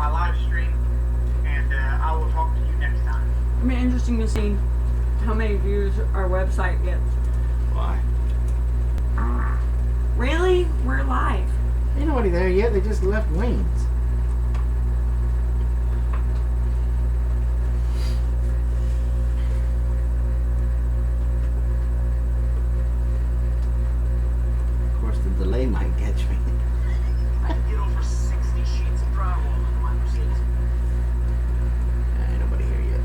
my live stream, and I will talk to you next time. It'll be interesting to see how many views our website gets. Why? Really? We're live. Ain't nobody there yet. They just left wings. Of course, the delay might catch me. I can get over 60 sheets of drywall on my Mercedes. Ain't nobody here yet.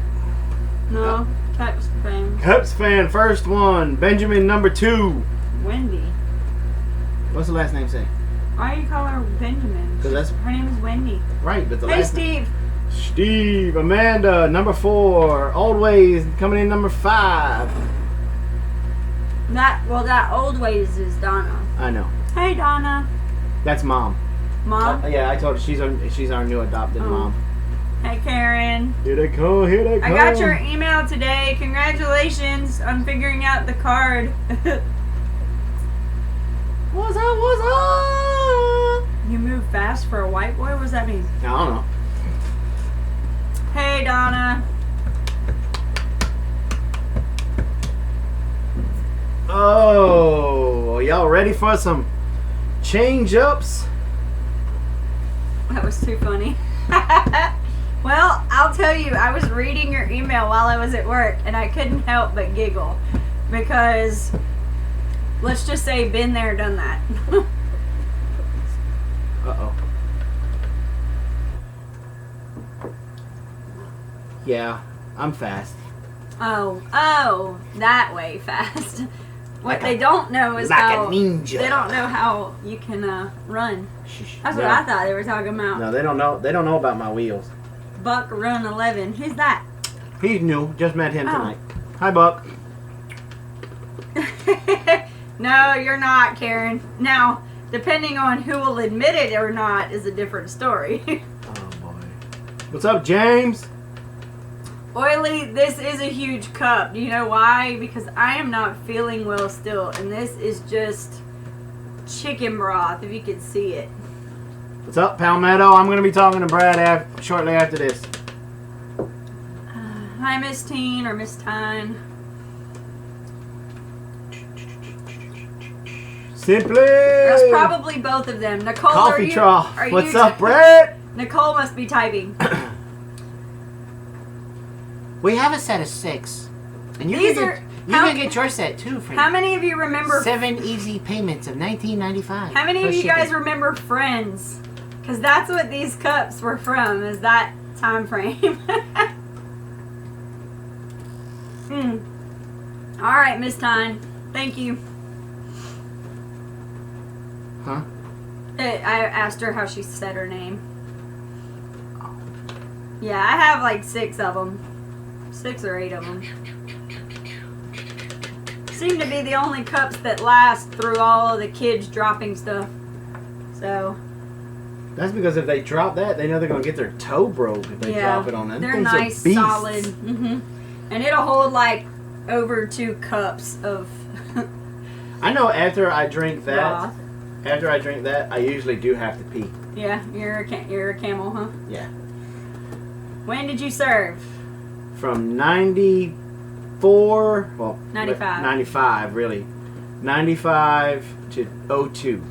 No, text thing. Cubs fan, first one. Benjamin, number 2. Wendy. What's the last name say? Why do you call her Benjamin? 'Cause that's- Her name is Wendy. Right, but the Hey, last name. Steve. Steve. Amanda, number 4. Old Ways coming in number 5. That old ways is Donna. I know. Hey, Donna. That's Mom. Mom. Yeah, I told her she's our new adopted Oh. mom. Hey, Karen. Here they come, here they come. I got your email today. Congratulations on figuring out the card. What's up, what's up? You move fast for a white boy? What does that mean? I don't know. Hey, Donna. Oh, y'all ready for some change-ups? That was too funny. Well, I'll tell you, I was reading your email while I was at work, and I couldn't help but giggle. Because, let's just say, been there, done that. Uh-oh. Yeah, I'm fast. Oh, that way fast. What Like they a- don't know is like a how ninja. they don't know how you can run. Shh. That's No. what I thought they were talking about. No, they don't know. They don't know about my wheels. Buck Run 11. Who's that? He's new. Just met him Oh. tonight. Hi, Buck. No, you're not, Karen. Now, depending on who will admit it or not is a different story. Oh boy. What's up, James? Oily, this is a huge cup. Do you know why? Because I am not feeling well still, and this is just chicken broth, if you could see it. What's up, Palmetto? I'm gonna be talking to Brad shortly after this. Hi, Miss Teen or Miss Tyne. Simply. That's probably both of them. Nicole, are Coffee you? trough. Are What's you up, Brad? Nicole must be typing. We have a set of 6. And you These can are- get, you how- can get your set too for How many of you remember? 7 easy payments of $19.95. How many of plus you guys shipping. remember Friends? Because that's what these cups were from. Is that time frame? All right, Miss Tyne. Thank you. Huh? I asked her how she said her name. Yeah, I have like 6 of them. 6 or 8 of them. Seem to be the only cups that last through all of the kids dropping stuff. So, That's because if they drop that, they know they're gonna get their toe broke if they yeah, drop it on them. they're Things are nice, beasts. solid. And it'll hold like over 2 cups of I know after I drink broth. that, I usually do have to pee. Yeah, you're a camel, huh? Yeah. When did you serve? From 94, well, 95. 95 really. 95 to 02.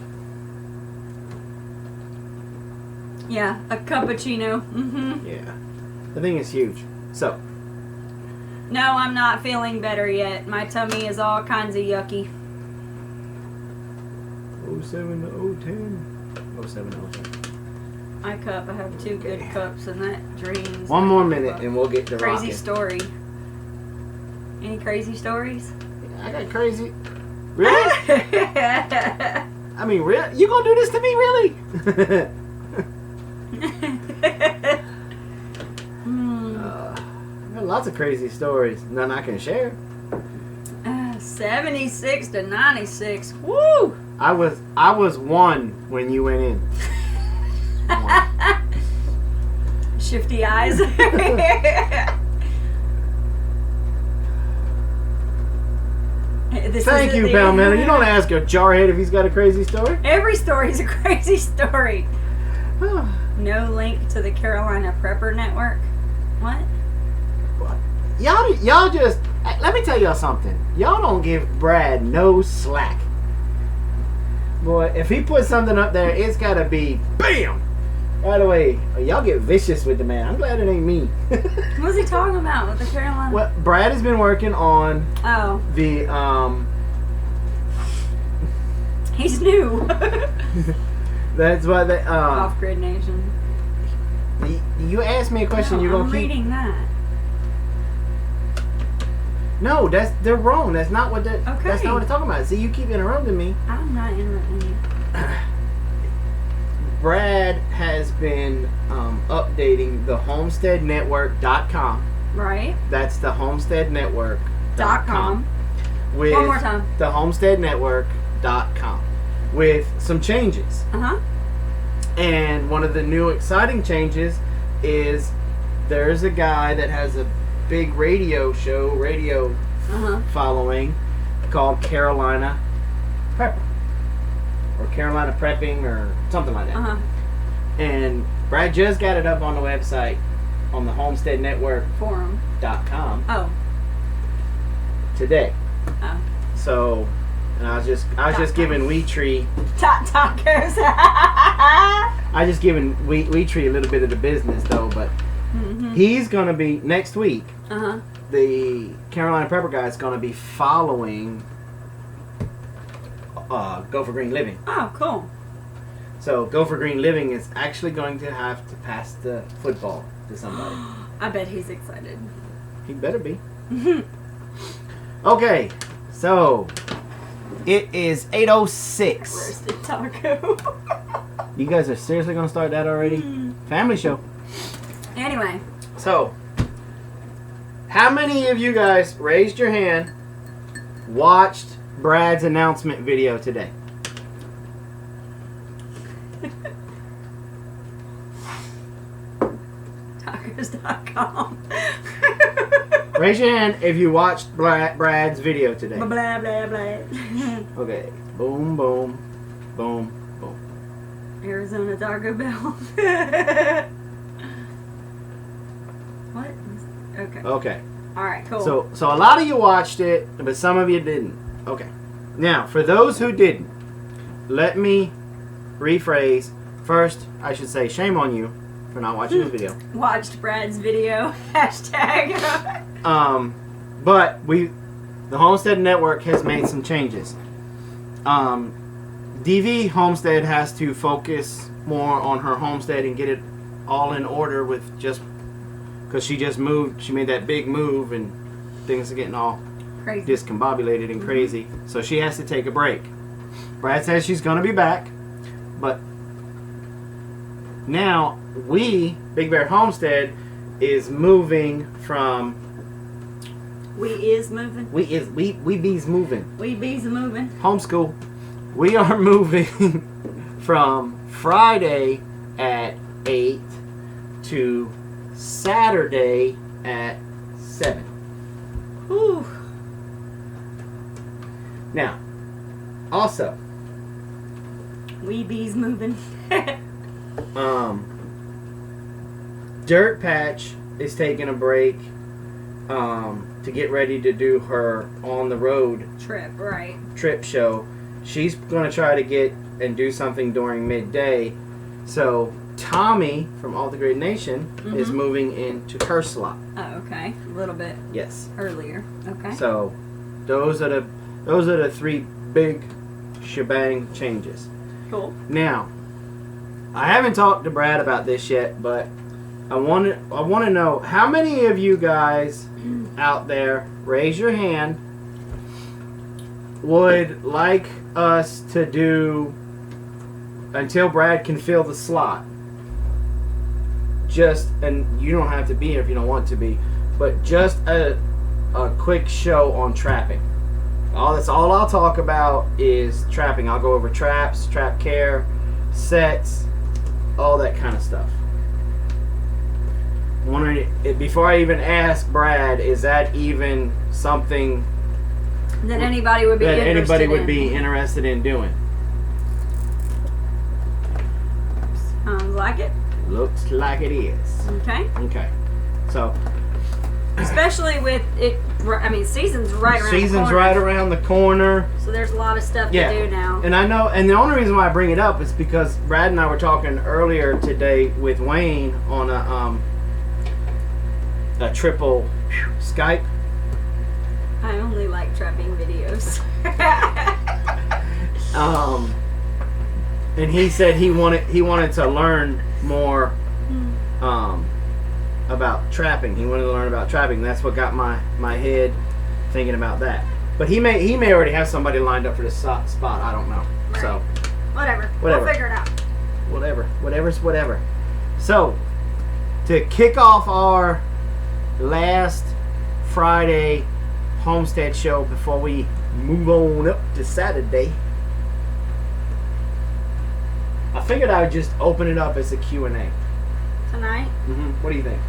Yeah, a cappuccino. Yeah. The thing is huge. So, No, I'm not feeling better yet. My tummy is all kinds of yucky. 07 to 010. 07 to 010. My cup, I have 2 good cups, and that drains. One my more cup minute up. and we'll get to Crazy rocking. story. Any crazy stories? I got crazy. Really? I mean, really? You gonna do this to me, really? I got lots of crazy stories. None I can share. 76 to 96. Woo! I was 1 when you went in. Shifty eyes. Thank you, Palmetto. You don't ask a jarhead if he's got a crazy story. Every story's a crazy story. No link to the Carolina Prepper Network. What? Y'all just, let me tell y'all something. Y'all don't give Brad no slack. Boy, if he puts something up there, it's gotta be BAM! By the way, y'all get vicious with the man. I'm glad it ain't me. What's he talking about with the Carolina? Well, Brad has been working on Oh, the, he's new. that's why they, Off-Grid Nation. you asked me a question, No, you're gonna I'm keep... reading that. No, they're wrong. That's not what that's Okay. not what they're talking about. See, you keep interrupting me. I'm not interrupting you. Brad has been updating the homesteadnetwork.com. Right? That's the homesteadnetwork.com. .com. With One more time. the homesteadnetwork.com with some changes. Uh-huh. And one of the new exciting changes is there's a guy that has a big radio Uh-huh. following called Carolina Prepper. Or Carolina Prepping or something like that. Uh-huh. And Brad just got it up on the website on the homesteadnetwork.com Forum. Oh. today. Oh. So, and I was just giving Wheat Tree Tacos. I just giving Wheat Tree a little bit of the business though, but Mm-hmm. he's gonna be next week. Uh-huh. The Carolina Prepper guy is gonna be following Go for Green Living. Oh, cool. So Go for Green Living is actually going to have to pass the football to somebody. I bet he's excited. He better be. Okay, so it is 8:06. Roasted taco. You guys are seriously gonna start that already? Family show. Anyway. So, how many of you guys raised your hand, watched Brad's announcement video today? Tacos.com. Raise your hand if you watched Brad's video today. Blah, blah, blah, blah. Okay. Boom, boom, boom, boom. Arizona Taco Bell. What? Okay. Okay. All right, cool. So a lot of you watched it, but some of you didn't. Okay. Now, for those who didn't, let me rephrase. First, I should say shame on you for not watching this video. Watched Brad's video. Hashtag. But the Homestead Network has made some changes. DV Homestead has to focus more on her homestead and get it all in order with just because she just moved. She made that big move and things are getting all Crazy. discombobulated and crazy. So she has to take a break. Brad says she's going to be back, but now Big Bear Homestead is moving from We bees moving. we bees moving We bees moving. homeschool. We are moving from Friday at 8 to Saturday at 7. Whew. Now, also, We bees moving. Dirt Patch is taking a break to get ready to do her on the road trip show. She's going to try to get and do something during midday. So Tommy from All the Great Nation is moving into her slot. Oh, okay. A little bit Yes. earlier. Okay. So those are the three big shebang changes. Cool. Now, I haven't talked to Brad about this yet, but I want to know how many of you guys out there, raise your hand, would like us to do until Brad can fill the slot. And you don't have to be here if you don't want to be, but just a quick show on trapping. That's all I'll talk about is trapping. I'll go over traps, trap care, sets, all that kind of stuff. Wondering, before I even ask Brad, is that even something That anybody would be that interested anybody would in. be interested in doing? Sounds like it. Looks like it is. Okay. Okay. So. Especially with it, I mean, season's right around the corner. Season's right around the corner. So there's a lot of stuff to do now. And I know, and the only reason why I bring it up is because Brad and I were talking earlier today with Wayne on a triple Skype. I only like trapping videos. And he said he wanted to learn more about trapping. He wanted to learn about trapping. That's what got my head thinking about that. But he may already have somebody lined up for this spot. I don't know. Right. So whatever. We'll figure it out. Whatever's whatever. So to kick off our last Friday Homestead show before we move on up to Saturday, I figured I would just open it up as a Q&A. Tonight? What do you think?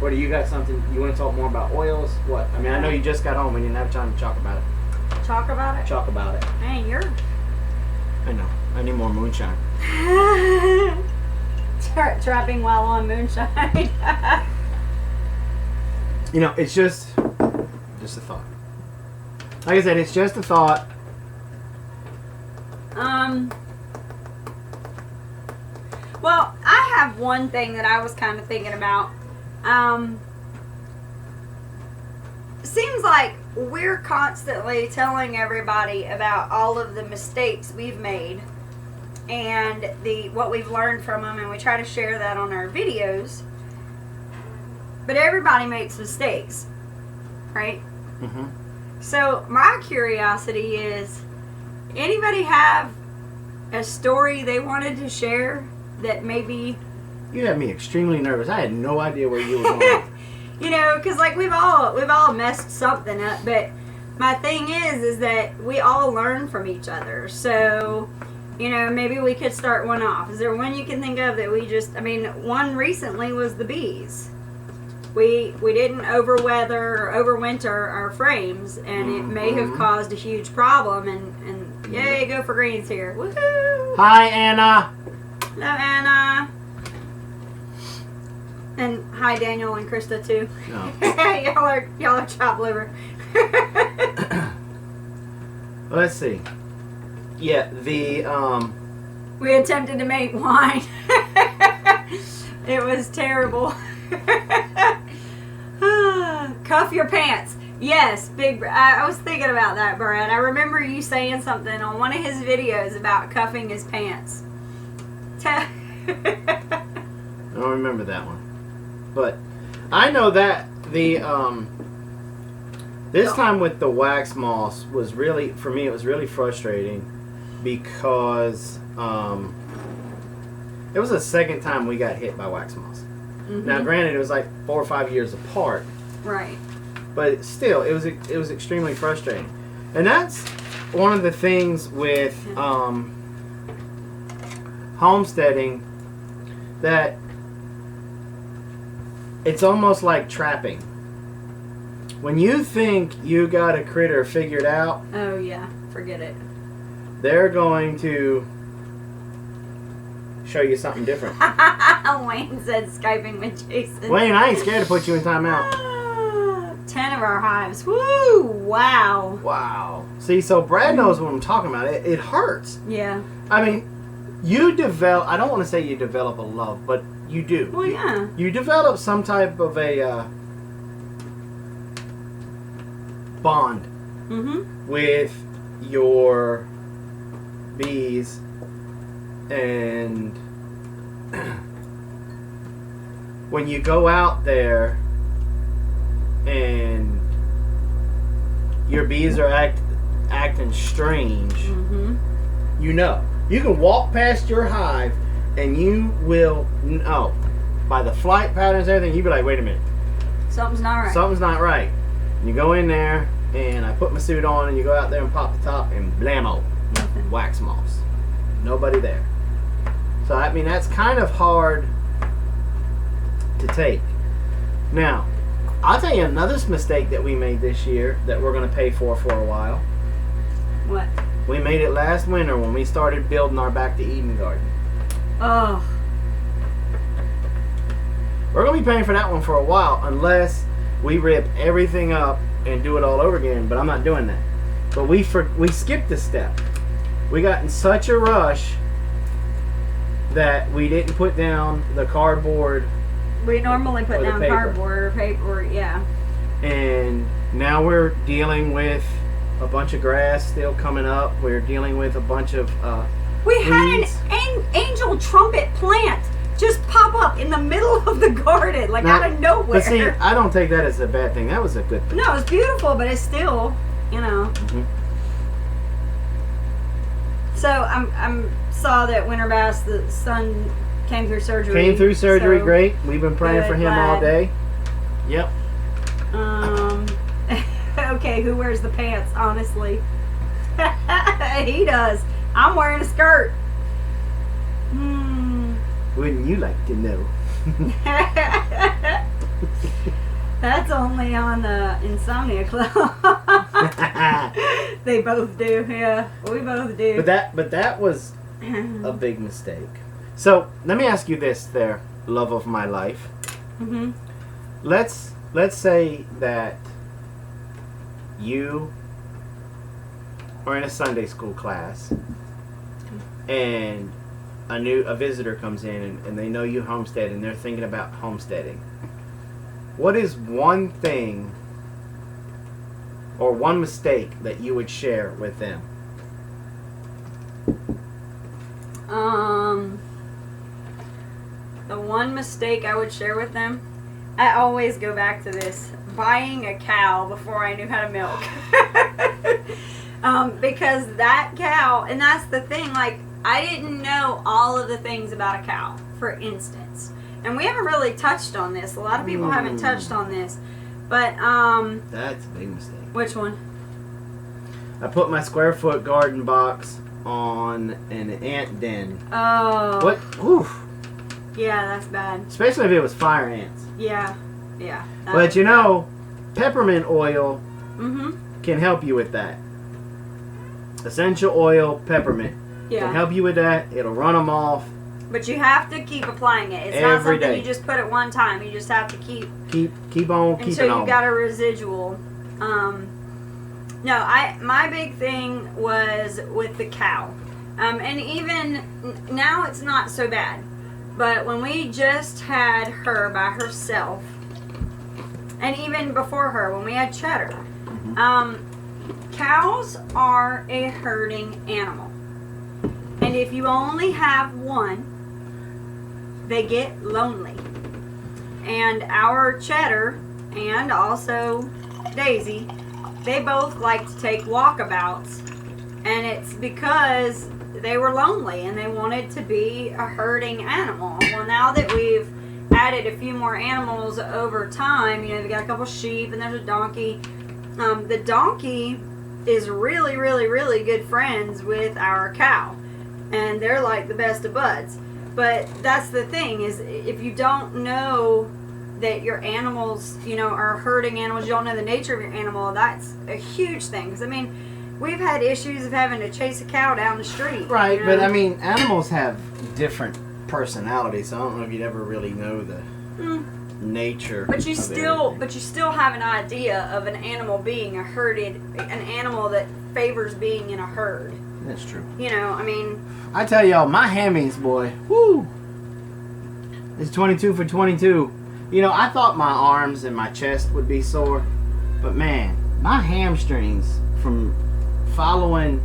What do you got? Something you want to talk more about? Oils? What? I mean, I know you just got home. We didn't have time to talk about it. Talk about it? Talk about it. Man, you're... I know. I need more moonshine. Trapping while on moonshine. You know, it's just a thought. Like I said, it's just a thought. Well, I have one thing that I was kind of thinking about. Seems like we're constantly telling everybody about all of the mistakes we've made and what we've learned from them, and we try to share that on our videos. But everybody makes mistakes, right? Mm-hmm. So my curiosity is, anybody have a story they wanted to share that maybe... You had me extremely nervous. I had no idea where you were going. You know, because like we've all messed something up, but my thing is that we all learn from each other. So, you know, maybe we could start one off. Is there one you can think of that we just... I mean, one recently was the bees. We didn't overwinter our frames, and it may have caused a huge problem. And yay, go for greens here! Woohoo! Hi, Anna. Hello, Anna. And hi, Daniel and Krista too. No. y'all are chopped liver. Let's see. Yeah, We attempted to make wine. It was terrible. Cuff your pants. Yes, I was thinking about that, Brad. I remember you saying something on one of his videos about cuffing his pants. I don't remember that one. But I know that this time with the wax moss was really, for me, it was really frustrating because it was the second time we got hit by wax moss. Mm-hmm. Now, granted, it was like 4 or 5 years apart. Right. But still, it was extremely frustrating. And that's one of the things with homesteading, that it's almost like trapping. When you think you got a critter figured out, oh yeah, forget it. They're going to show you something different. Wayne said Skyping with Jason. Wayne, I ain't scared to put you in timeout. 10 of our hives. Woo! Wow. Wow. See, so Brad knows what I'm talking about. It hurts. Yeah. I mean, you develop, I don't want to say you develop a love, but you do. Well, yeah. You develop some type of a bond with your bees, and when you go out there and your bees are acting strange, you know. You can walk past your hive and you will know by the flight patterns and everything. You'd be like, wait a minute. Something's not right. Something's not right. And you go in there and I put my suit on and you go out there and pop the top and blammo. Nothing. Wax moss. Nobody there. So, I mean, that's kind of hard to take. Now, I'll tell you another mistake that we made this year that we're going to pay for a while. What? We made it last winter when we started building our Back to Eden garden. Oh. We're gonna be paying for that one for a while unless we rip everything up and do it all over again. But I'm not doing that. But we skipped a step. We got in such a rush that we didn't put down the cardboard. We normally put Or the down paper. cardboard or paper, yeah. And now we're dealing with a bunch of grass still coming up. We're dealing with a bunch of We had weeds. an angel trumpet plant just pop up in the middle of the garden, like Now, out of nowhere. But see, I don't take that as a bad thing. That was a good thing. No, it's beautiful, but it's still, you know. Mhm. So I'm saw that Winter Bass, the son, came through surgery. Came through surgery, so, great. We've been praying good, for him all glad. day. Yep. Okay, who wears the pants? Honestly, he does. I'm wearing a skirt. Wouldn't you like to know? That's only on the Insomnia Club. They both do, yeah. We both do. But that was a big mistake. So let me ask you this, there, love of my life. Mm-hmm. Let's say that you are in a Sunday school class and a visitor comes in and they know you homestead and they're thinking about homesteading. What is one thing or one mistake that you would share with them? The one mistake I would share with them, I always go back to this: buying a cow before I knew how to milk. Because that cow, and that's the thing, like, I didn't know all of the things about a cow, for instance. And we haven't really touched on this. A lot of people haven't touched on this. But, That's a big mistake. which one? I put my square foot garden box on an ant den. Oh. What? Oof. Yeah, that's bad. Especially if it was fire ants. Yeah. Yeah. But you know, peppermint oil Mm-hmm. can help you with that. Essential oil, peppermint. Yeah. Can help you with that. It'll run them off. But you have to keep applying it. It's Every not something day. you just put it one time. You just have to keep Keep on keeping until you on. got a residual. My big thing was with the cow. And even now it's not so bad. But when we just had her by herself, and even before her, when we had Cheddar, cows are a herding animal. And if you only have one, they get lonely. And our Cheddar and also Daisy, they both like to take walkabouts. And it's because they were lonely and they wanted to be a herding animal. Well, now that we've added a few more animals over time, you know, we got a couple sheep and there's a donkey. The donkey is really, really, really good friends with our cow. And they're like the best of buds. But that's the thing, is if you don't know that your animals, you know, are herding animals, you don't know the nature of your animal, that's a huge thing. Because, I mean, we've had issues of having to chase a cow down the street. Right, you know? but I mean, animals have different personalities, so I don't know if you'd ever really know the nature. But you of still, everything. but you still have an idea of an animal being a herded, an animal that favors being in a herd. That's true. You know, I mean, I tell y'all, my hammies, boy, whoo, it's 22 for 22. You know, I thought my arms and my chest would be sore, but man, my hamstrings from following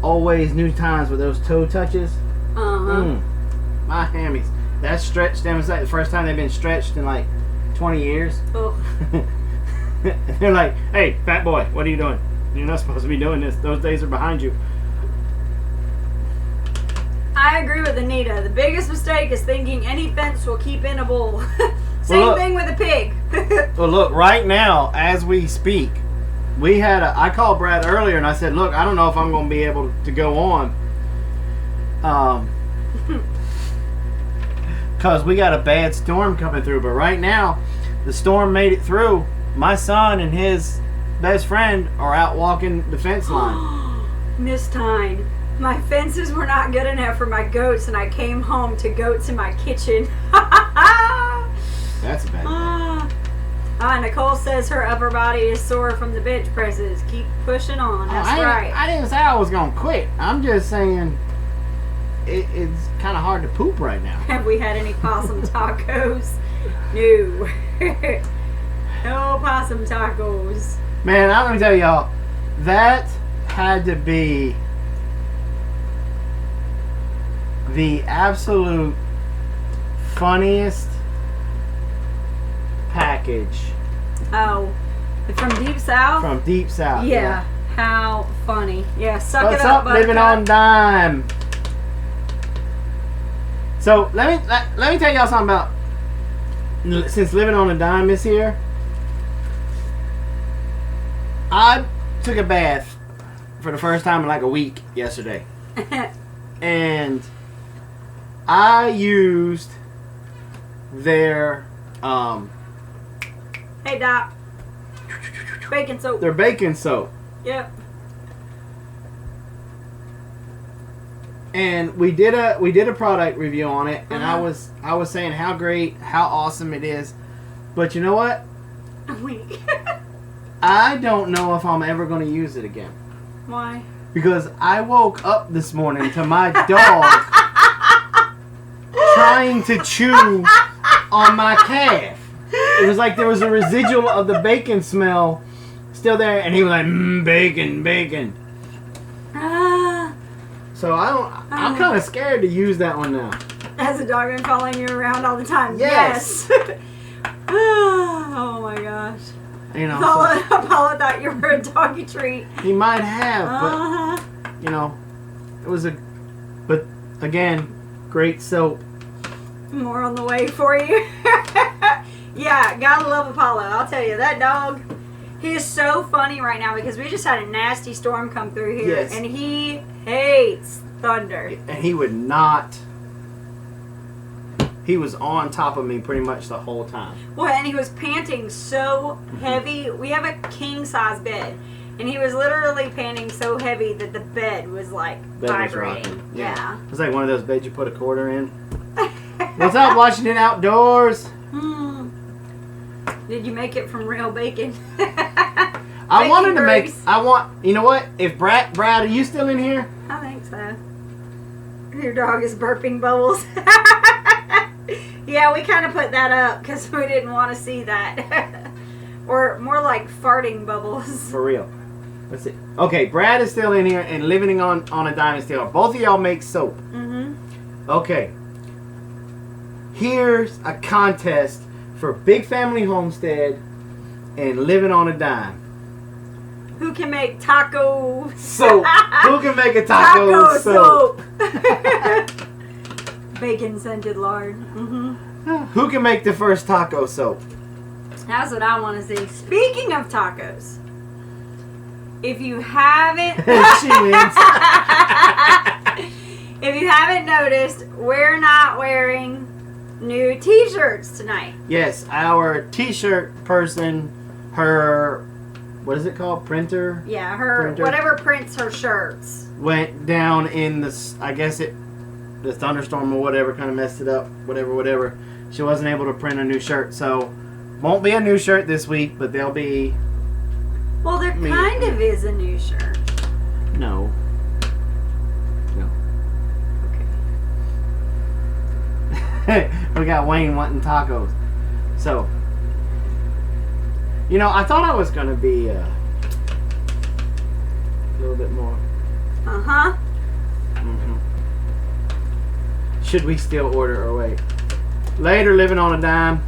Always New Times with those toe touches, my hammies, that stretched them. It's like the first time they've been stretched in like 20 years. ugh. They're like, hey, fat boy, what are you doing? You're not supposed to be doing this. Those days are behind you. I agree with Anita. The biggest mistake is thinking any fence will keep in a bull. Same Well, look. thing with a pig. Well, look, right now, as we speak, we had I called Brad earlier and I said, look, I don't know if I'm going to be able to go on. Because we got a bad storm coming through. But right now, the storm made it through. My son and his best friend are out walking the fence line. This time, my fences were not good enough for my goats, and I came home to goats in my kitchen. Hey, says her upper body is sore from the bench presses. Keep pushing on. That's right. I didn't say I was gonna quit. I'm just saying it's kind of hard to poop right now. Have we had any possum tacos? No. No possum tacos. Man, I'm gonna tell y'all, that had to be the absolute funniest package. Oh, from Deep South? From Deep South. Yeah. How funny. Yeah, suck What's it up, up, living on dime? So let me tell y'all something about, since living on a dime is here. I took a bath for the first time in like a week yesterday, and I used their Hey, Doc. Baking soap. their baking soap. Yep. And we did a product review on it, and Uh-huh. I was saying how great, how awesome it is. But you know what? A week. I don't know if I'm ever going to use it again. Why? Because I woke up this morning to my dog trying to chew on my calf. It was like there was a residual of the bacon smell still there, and he was like, bacon, bacon. Ah. So I'm kind of scared to use that one now. Has a dog been following you around all the time? Yes. Oh my gosh. You know, Apollo thought you were a doggy treat. he might have, but Uh-huh. you know, it was but again, great soap. More on the way for you. Yeah, gotta love Apollo. I'll tell you, that dog, he is so funny right now because we just had a nasty storm come through here. Yes. And he hates thunder. And he would not. He was on top of me pretty much the whole time. Well, and he was panting so heavy. We have a king size bed. And he was literally panting so heavy that the bed was like Bed was vibrating. rocking. Yeah. It's like one of those beds you put a quarter in. What's up, Washington Outdoors? Did you make it from real bacon? I wanted to make. Grease. You know what? If Brad, are you still in here? I think so. Your dog is burping bubbles. Yeah, we kind of put that up because we didn't want to see that. Or more like farting bubbles. For real. Let's see. Okay, Brad is still in here and living on a diamond steel. Both of y'all make soap. Mm-hmm. Okay. Here's a contest for Big Family Homestead and Living on a Dime. Who can make taco Soap. Who can make a taco soap? Bacon scented lard. Mm-hmm. Who can make the first taco soap? That's what I want to see. Speaking of tacos, if you haven't, She wins. if you haven't noticed, we're not wearing new T-shirts tonight. Yes, our t-shirt person, her, what is it called? Printer? Yeah, her Printer. whatever prints her shirts. Went down in the thunderstorm or whatever kind of messed it up. Whatever. She wasn't able to print a new shirt, so won't be a new shirt this week, but there'll be. Well, there kind of is a new shirt. No. Okay. We got Wayne wanting tacos. So, I thought I was gonna be a little bit more. Uh-huh. Should we still order or wait? Later, living on a dime.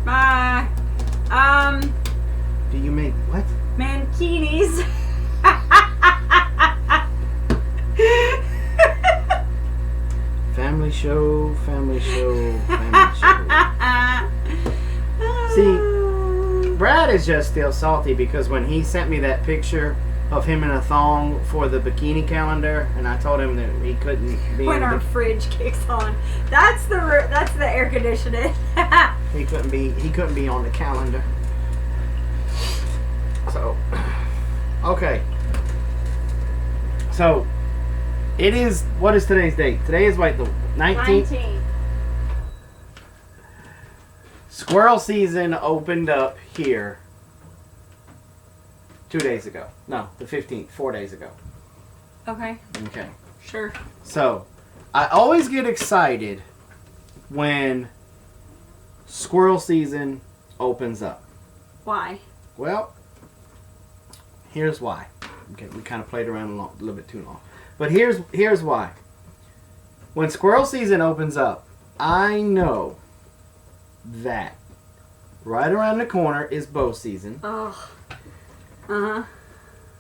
Bye. Do you make what? Mankinis. Family show. See, Brad is just still salty because when he sent me that picture of him in a thong for the bikini calendar, and I told him that he couldn't be When in our fridge kicks on, that's the air conditioning. he couldn't be on the calendar. So, okay. So, it is, what is today's date? Today is the 19th. 19. Squirrel season opened up here 2 days ago. No, the 15th, 4 days ago. Okay. Okay. Sure. So, I always get excited when squirrel season opens up. Why? Well, here's why. Okay, we kind of played around a little bit too long. But here's why. When squirrel season opens up, I know that right around the corner is bow season. Oh. Uh-huh.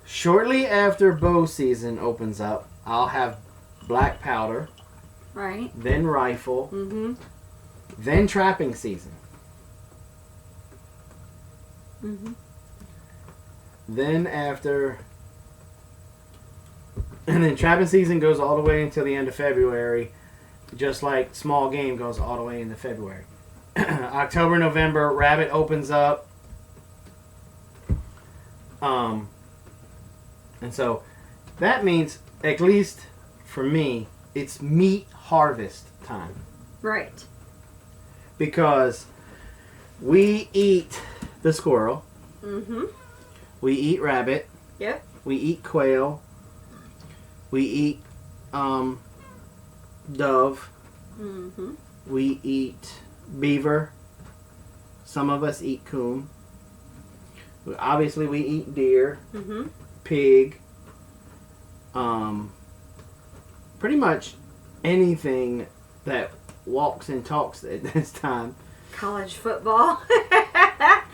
Shortly after bow season opens up, I'll have black powder, Right. then rifle, Mm-hmm. then trapping season. Mm-hmm. Then and then trapping season goes all the way until the end of February, just like small game goes all the way into February. October, November, rabbit opens up. And so that means, at least for me, it's meat harvest time. Right. Because we eat the squirrel, Mm-hmm. we eat rabbit, Yep. we eat quail, we eat dove, Mm-hmm. we eat beaver, some of us eat coon. Obviously we eat deer, Mm-hmm. pig, pretty much anything that walks and talks at this time. College football.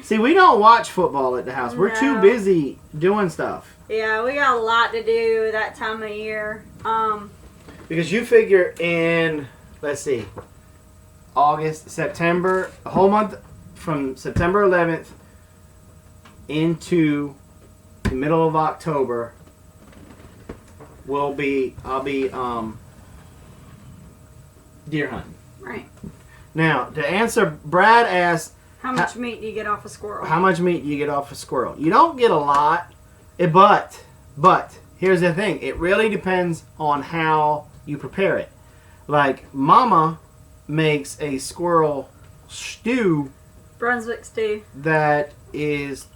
See, we don't watch football at the house. We're too No. busy doing stuff. Yeah, we got a lot to do that time of year. Because you figure in, let's see, August, September, a whole month from September 11th into the middle of October, I'll be deer hunting. Right. Now, to answer, Brad asked, How much meat do you get off a squirrel? how much meat do you get off a squirrel? You don't get a lot, but here's the thing. It really depends on how you prepare it. Like, Mama makes a squirrel stew Brunswick stew. that is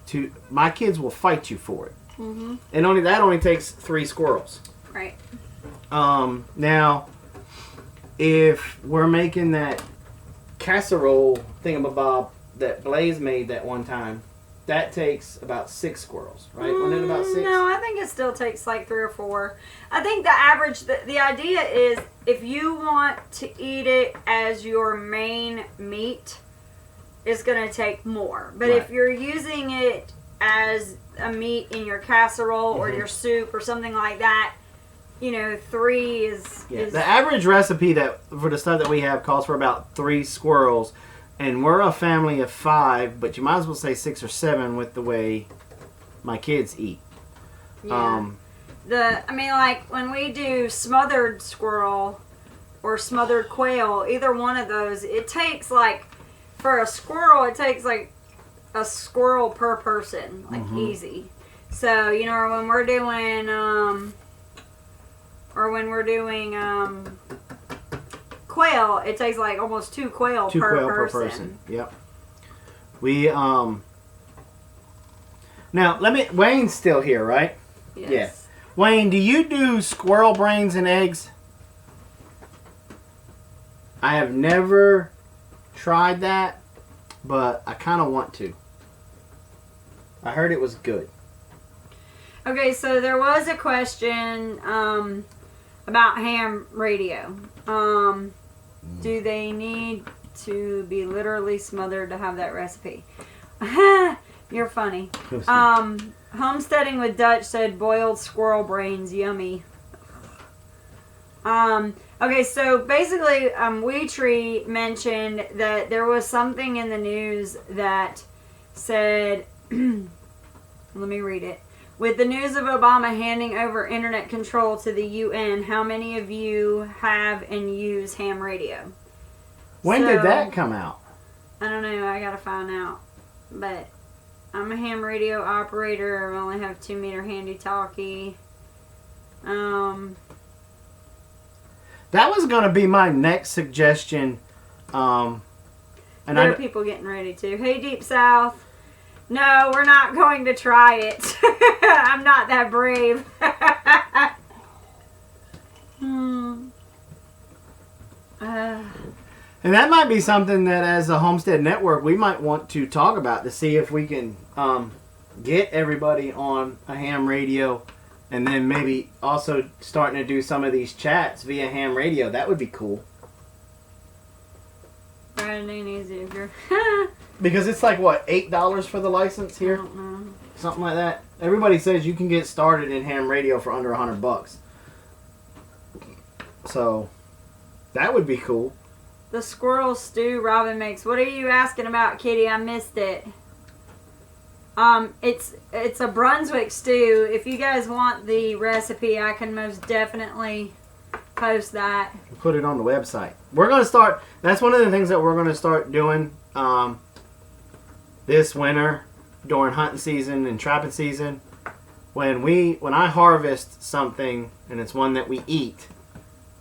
my kids will fight you for it. Mm-hmm. And only takes 3 squirrels. Right. Now, if we're making that casserole thingamabob that Blaze made that one time, that takes about 6 squirrels, right? Wasn't it about 6? No, I think it still takes like 3 or 4. I think the average, the idea is if you want to eat it as your main meat, it's going to take more. But Right. if you're using it as a meat in your casserole or your soup or something like that, 3 is... The average recipe that for the stuff that we have calls for about 3 squirrels, and we're a family of 5, but you might as well say 6 or 7 with the way my kids eat. Yeah. Like when we do smothered squirrel or smothered quail, either one of those, it takes like, for a squirrel, it takes like a squirrel per person, like easy. So, when we're doing, quail, it takes like almost 2 quail, per person. Yep. We, now, Wayne's still here, right? Yes. Yeah. Wayne, do you do squirrel brains and eggs? I have never tried that, but I kind of want to. I heard it was good. Okay, so there was a question about ham radio. Do they need to be literally smothered to have that recipe? You're funny. Homesteading with Dutch said boiled squirrel brains, yummy. Okay, so basically, Weetree mentioned that there was something in the news that said, let me read it. With the news of Obama handing over internet control to the UN, how many of you have and use ham radio? When did that come out? I don't know. I gotta find out. But I'm a ham radio operator. I only have 2-meter handy talkie. That was going to be my next suggestion. And there are people getting ready to. Hey, Deep South. No, we're not going to try it. I'm not that brave. And that might be something that, as a Homestead Network, we might want to talk about to see if we can get everybody on a ham radio, and then maybe also starting to do some of these chats via ham radio. That would be cool. Brand ain't easy if you're. Because it's like, what, $8 for the license I here? don't know. Something like that. Everybody says you can get started in ham radio for under $100. So, that would be cool. The squirrel stew Robin makes. What are you asking about, Kitty? I missed it. It's a Brunswick stew. If you guys want the recipe, I can most definitely post that. Put it on the website. We're going to start, that's one of the things that we're going to start doing this winter during hunting season and trapping season. When I harvest something and it's one that we eat,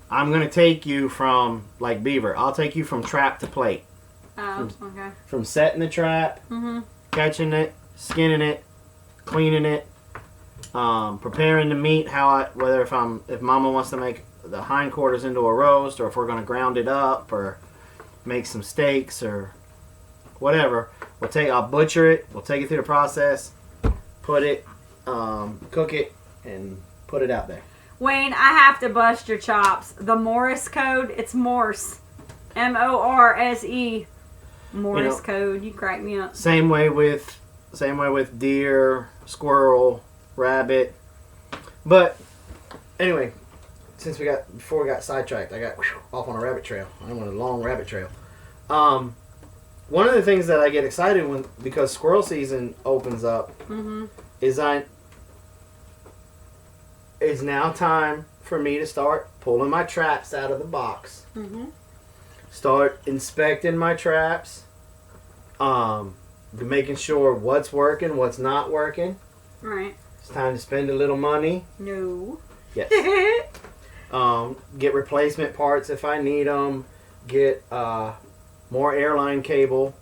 I'm going to take you from, like beaver, I'll take you from trap to plate. Oh, okay. From setting the trap, catching it, skinning it, cleaning it, preparing the meat, if Mama wants to make the hindquarters into a roast, or if we're going to ground it up or make some steaks or whatever. I'll butcher it, we'll take it through the process, put it, cook it, and put it out there. Wayne, I have to bust your chops. The Morse code, it's Morse. M-O-R-S-E. Morse code. You crack me up. Same way with deer, squirrel, rabbit. But anyway, before we got sidetracked, I got off on a rabbit trail. I went on a long rabbit trail. One of the things that I get excited because squirrel season opens up is now time for me to start pulling my traps out of the box. Start inspecting my traps. Making sure what's working, what's not working. Right. It's time to spend a little money. No. Yes. Get replacement parts if I need them. Get more airline cable.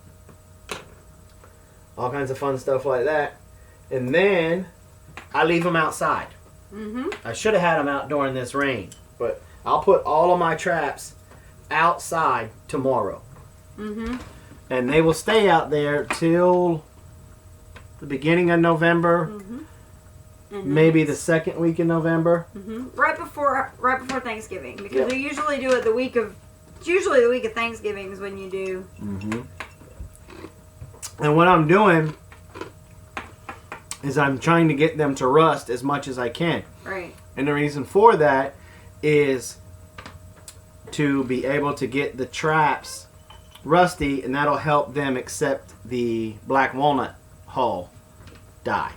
All kinds of fun stuff like that. And then I leave them outside. I should have had them out during this rain, but I'll put all of my traps outside tomorrow. And they will stay out there till the beginning of November, maybe the second week in November. Right before Thanksgiving, because they usually do it the week of Thanksgiving is when you do. And what I'm doing is I'm trying to get them to rust as much as I can. Right. And the reason for that is to be able to get the traps rusty, and that'll help them accept the black walnut hull dye.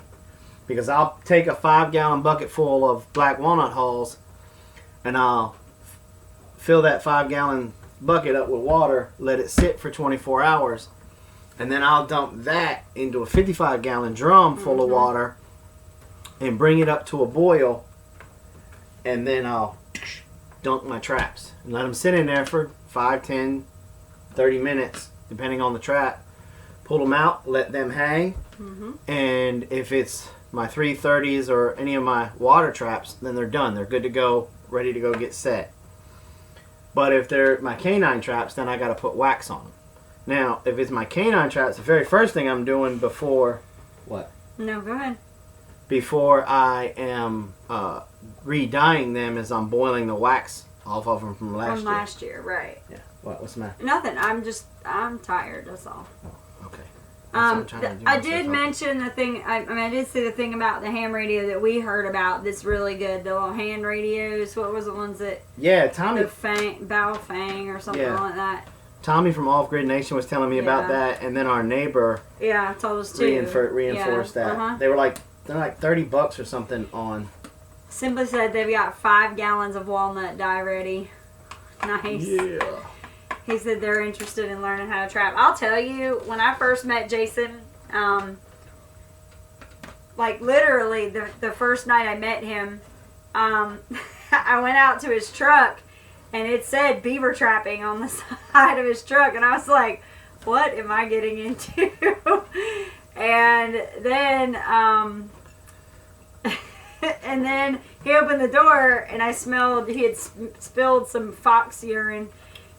Because I'll take a 5-gallon bucket full of black walnut hulls and I'll fill that 5-gallon bucket up with water, let it sit for 24 hours, and then I'll dump that into a 55-gallon drum full of water and bring it up to a boil, and then I'll dunk my traps and let them sit in there for 5, 10, 30 minutes, depending on the trap. Pull them out, let them hang, and if it's my 330s or any of my water traps, then they're done. They're good to go, ready to go get set. But if they're my canine traps, then I got to put wax on them. Now, if it's my canine traps, the very first thing I'm doing before... What? No, go ahead. Before I am re-dyeing them is I'm boiling the wax off of them from last year. From last year, right. Yeah. What? What's the matter? Nothing. I'm tired, that's all. Oh, okay. I did mention the thing, I did say the thing about the ham radio that we heard about that's really good, the little hand radios. What was the ones that... Yeah, Tommy... The Baofeng or something like that. Tommy from Off Grid Nation was telling me about that, and then our neighbor... Yeah, told us too. Reinforced that. They're like $30 or something on... Simply said they've got 5 gallons of walnut dye ready. Nice. Yeah. He said they're interested in learning how to trap. I'll tell you, when I first met Jason, like literally the first night I met him, I went out to his truck and it said beaver trapping on the side of his truck, and I was like, what am I getting into? And then, and then he opened the door, and I smelled he had spilled some fox urine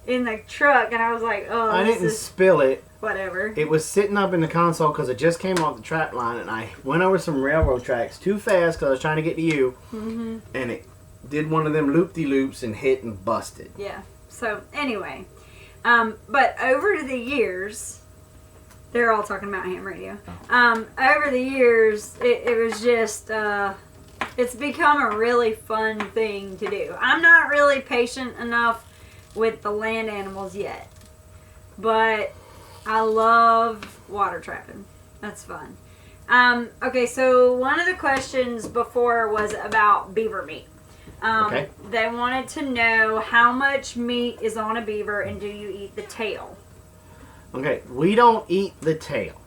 in the truck, and I was like, oh, I didn't spill it. Whatever. It was sitting up in the console because it just came off the track line, and I went over some railroad tracks too fast because I was trying to get to you, and it did one of them loop-de-loops and hit and busted. Yeah. So, anyway. But over the years, they're all talking about ham radio. Over the years, it was just, it's become a really fun thing to do. I'm not really patient enough with the land animals yet. But I love water trapping. That's fun. Okay, so one of the questions before was about beaver meat. Okay. They wanted to know how much meat is on a beaver and do you eat the tail? Okay, we don't eat the tail.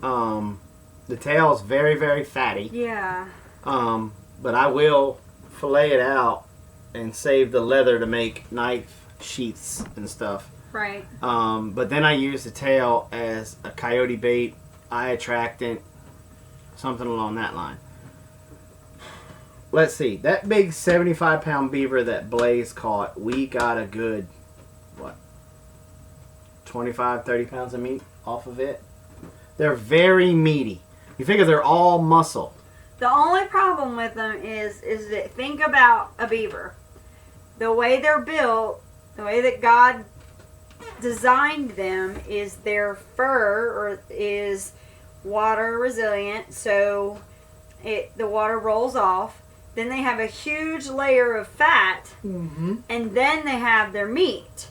The tail is very, very fatty. Yeah. But I will fillet it out and save the leather to make knife sheaths and stuff. Right. But then I use the tail as a coyote bait, eye attractant, something along that line. Let's see. That big 75-pound beaver that Blaze caught, we got a good, 25, 30 pounds of meat off of it. They're very meaty. You figure they're all muscle. The only problem with them is that think about a beaver. The way they're built, the way that God designed them is their fur is water resilient, so the water rolls off. Then they have a huge layer of fat, and then they have their meat.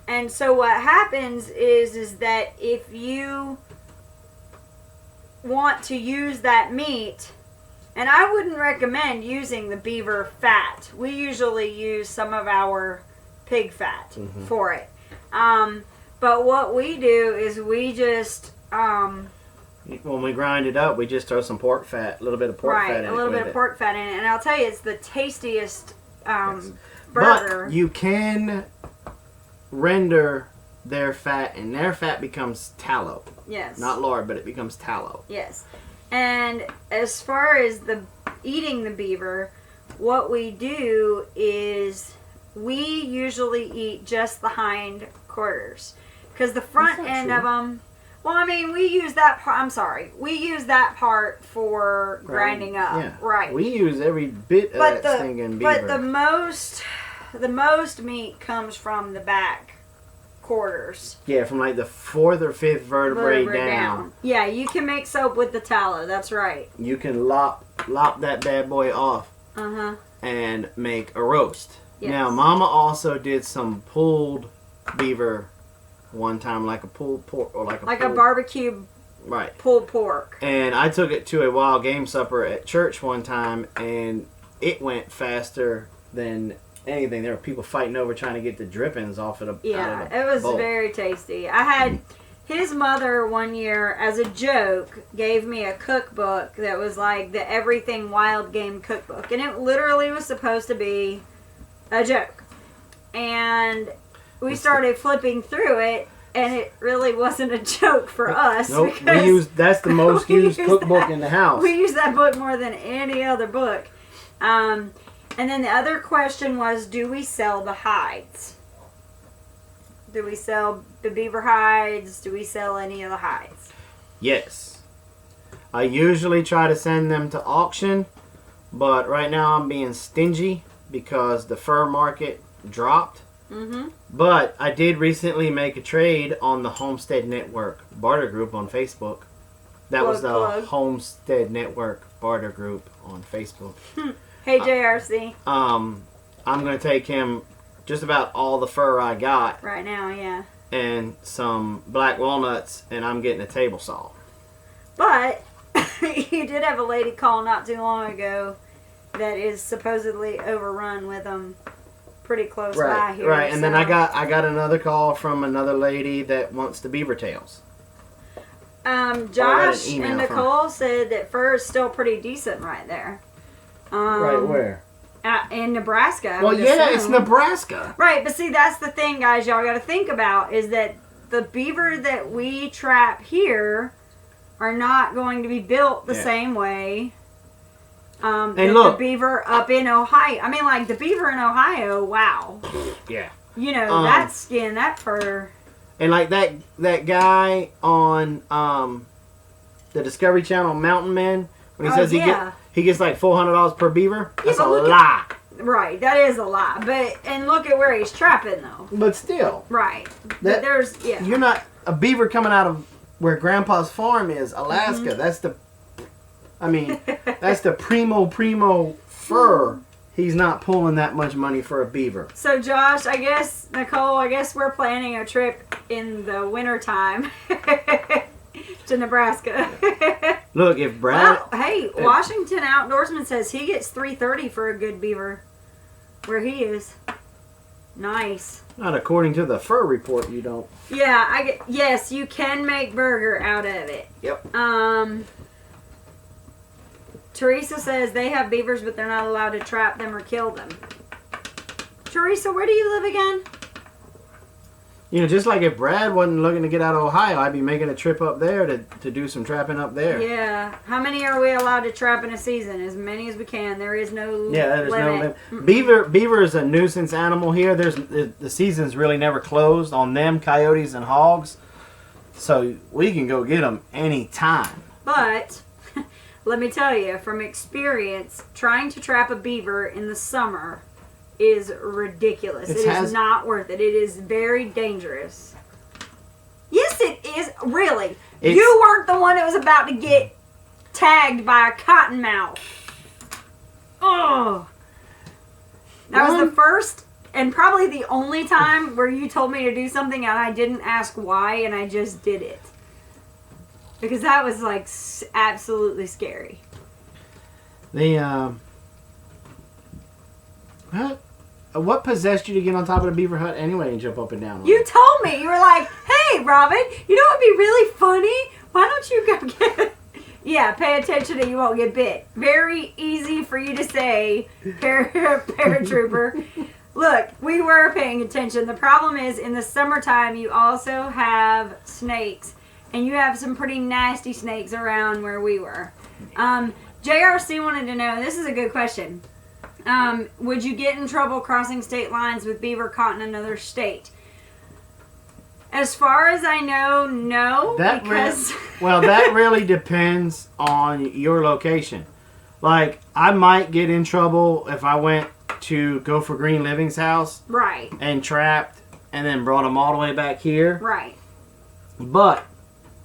And so what happens is that if you want to use that meat, and I wouldn't recommend using the beaver fat. We usually use some of our pig fat for it. But what we do is we just when we grind it up, we just throw some pork fat, a little bit of pork fat in it. Right, a little bit of pork fat in it. And I'll tell you, it's the tastiest burger. But you can render their fat, and their fat becomes tallow. Yes. Not lard, but it becomes tallow. Yes. And as far as eating the beaver, what we do is we usually eat just the hind quarters. Because the front end of them... Well, I mean, we use that part... I'm sorry. We use that part for grinding up. Yeah. Right. We use every bit of that stinking beaver. But the most meat comes from the back quarters. Yeah, from like the 4th or 5th vertebrae down. Yeah, you can make soap with the tallow. That's right. You can lop that bad boy off and make a roast. Yes. Now, Mama also did some pulled beaver one time, like a pulled pork or like a barbecue pulled pork. And I took it to a wild game supper at church one time, and it went faster than anything. There were people fighting over trying to get the drippings off of the Yeah, it was bowl. very tasty. I had his mother one year, as a joke, gave me a cookbook that was like the Everything Wild Game cookbook, and it literally was supposed to be a joke. And we started flipping through it, and it really wasn't a joke for us. Nope, that's the most used cookbook in the house. We use that book more than any other book. And then the other question was, do we sell the hides? Do we sell the beaver hides? Do we sell any of the hides? Yes. I usually try to send them to auction, but right now I'm being stingy because the fur market dropped. But I did recently make a trade on the Homestead Network barter group on Facebook. That was the Homestead Network barter group on Facebook. Hey, JRC. I'm going to take him just about all the fur I got. Right now, yeah. And some black walnuts, and I'm getting a table saw. But you did have a lady call not too long ago that is supposedly overrun with them pretty close by here. Right, and then I got another call from another lady that wants the beaver tails. Josh and Nicole said that fur is still pretty decent right there. Right where? In Nebraska. Well, yeah, it's Nebraska. Right, but see, that's the thing, guys, y'all got to think about is that the beaver that we trap here are not going to be built the same way. And look, the beaver up in Ohio. I mean, like the beaver in Ohio. Wow. Yeah. You know that skin, that fur. And like that guy on the Discovery Channel, Mountain Man, when he says he gets like $400 per beaver. That's a lie. Right, that is a lie. And look at where he's trapping though. But still. Right. But you're not a beaver coming out of where Grandpa's farm is, Alaska. Mm-hmm. That's the primo fur. He's not pulling that much money for a beaver. So Josh, Nicole, we're planning a trip in the wintertime to Nebraska. Look, if Brad... Well, hey, Washington Outdoorsman says he gets $3.30 for a good beaver where he is. Nice. Not according to the fur report, you don't. Yeah, yes, you can make burger out of it. Yep. Teresa says they have beavers, but they're not allowed to trap them or kill them. Teresa, where do you live again? You know, just like if Brad wasn't looking to get out of Ohio, I'd be making a trip up there to do some trapping up there. Yeah. How many are we allowed to trap in a season? As many as we can. There is no limit. There's no limit. Beaver is a nuisance animal here. The season's really never closed on them, coyotes and hogs. So we can go get them anytime. But let me tell you, from experience, trying to trap a beaver in the summer is ridiculous. It is not worth it. It is very dangerous. Yes, it is. Really. You weren't the one that was about to get tagged by a cottonmouth. Oh. That was the first and probably the only time where you told me to do something and I didn't ask why and I just did it. Because that was like absolutely scary. What possessed you to get on top of the beaver hut anyway and jump up and down? You told me. You were like, hey, Robin, you know what would be really funny? Why don't you go get it? Yeah, pay attention and you won't get bit. Very easy for you to say, paratrooper. Look, we were paying attention. The problem is in the summertime you also have snakes. And you have some pretty nasty snakes around where we were. JRC wanted to know, this is a good question. Would you get in trouble crossing state lines with beaver caught in another state? As far as I know, no. That really depends on your location. Like, I might get in trouble if I went to Gopher Green Living's house. Right. And trapped and then brought them all the way back here. Right. But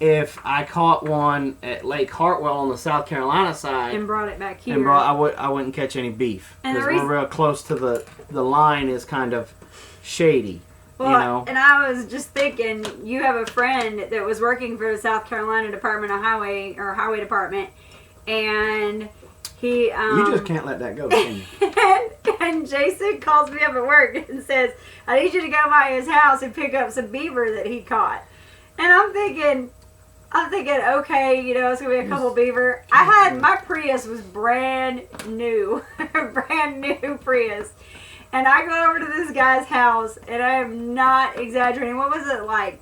if I caught one at Lake Hartwell on the South Carolina side and brought it back here, I wouldn't catch any beef because we're real close to the line is kind of shady. Well, you know? And I was just thinking, you have a friend that was working for the South Carolina Department of Highway Department, and he you just can't let that go, can you? and Jason calls me up at work and says, I need you to go by his house and pick up some beaver that he caught. And I'm thinking, okay, you know, it's going to be a couple beaver. My Prius was brand new Prius. And I go over to this guy's house, and I am not exaggerating. What was it, like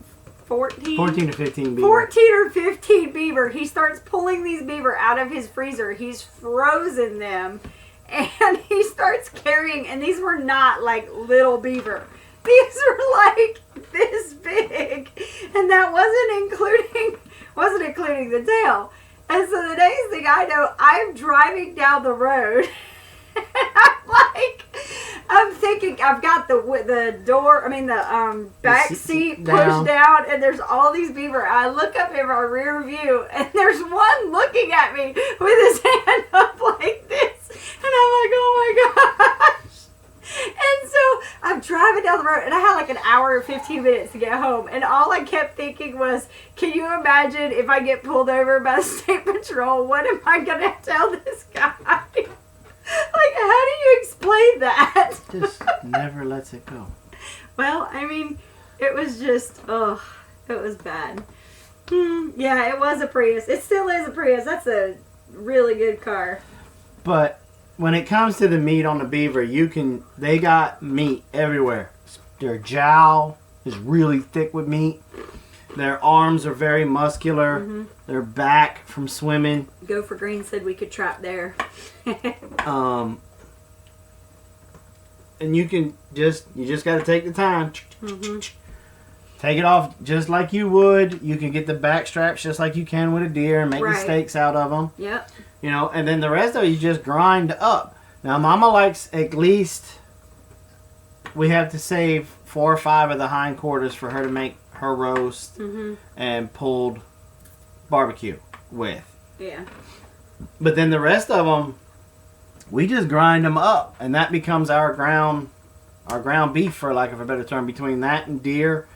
14? 14 to 15 beaver. 14 or 15 beaver. He starts pulling these beaver out of his freezer. He's frozen them. And he starts carrying, and these were not like little beaver. These were like this big. And that wasn't including the tail. And so the next thing I know, I'm driving down the road. And I'm thinking I've got the door, the back seat pushed down, and there's all these beaver. I look up in my rear view, and there's one looking at me with his hand up like this, and I'm like, oh my gosh. And so I'm driving down the road, and I had like an hour and 15 minutes to get home, and all I kept thinking was, can you imagine if I get pulled over by the state patrol, what am I going to tell this guy? Like, how do you explain that? Just never lets it go. Well, it was just, it was bad. Yeah, it was a Prius. It still is a Prius. That's a really good car. But when it comes to the meat on the beaver, they got meat everywhere. Their jowl is really thick with meat. Their arms are very muscular. Mm-hmm. They're back from swimming. Gopher Green said we could trap there. And you just got to take the time. Mm-hmm. Take it off just like you would. You can get the back straps just like you can with a deer and make the steaks out of them. Yep. You know, and then the rest of it you just grind up. Now, Mama likes at least, we have to save 4 or 5 of the hindquarters for her to make her roast and pulled barbecue with. Yeah. But then the rest of them, we just grind them up, and that becomes our ground beef, for lack of a better term. Between that and deer,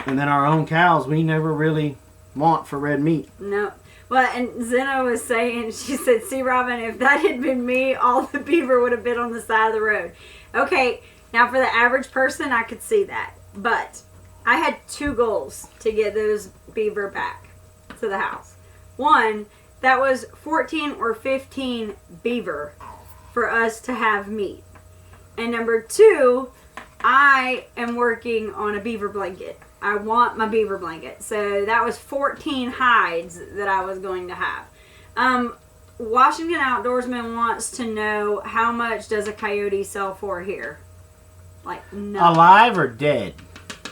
and then our own cows, we never really want for red meat. No. Well, and Zena was saying, she said, "See, Robin, if that had been me, all the beaver would have been on the side of the road." Okay, now for the average person, I could see that. But I had 2 goals to get those beaver back to the house. One, that was 14 or 15 beaver for us to have meat. And number 2, I am working on a beaver blanket. I want my beaver blanket. So that was 14 hides that I was going to have. Washington Outdoorsman wants to know, how much does a coyote sell for here? Like, no. Alive or dead?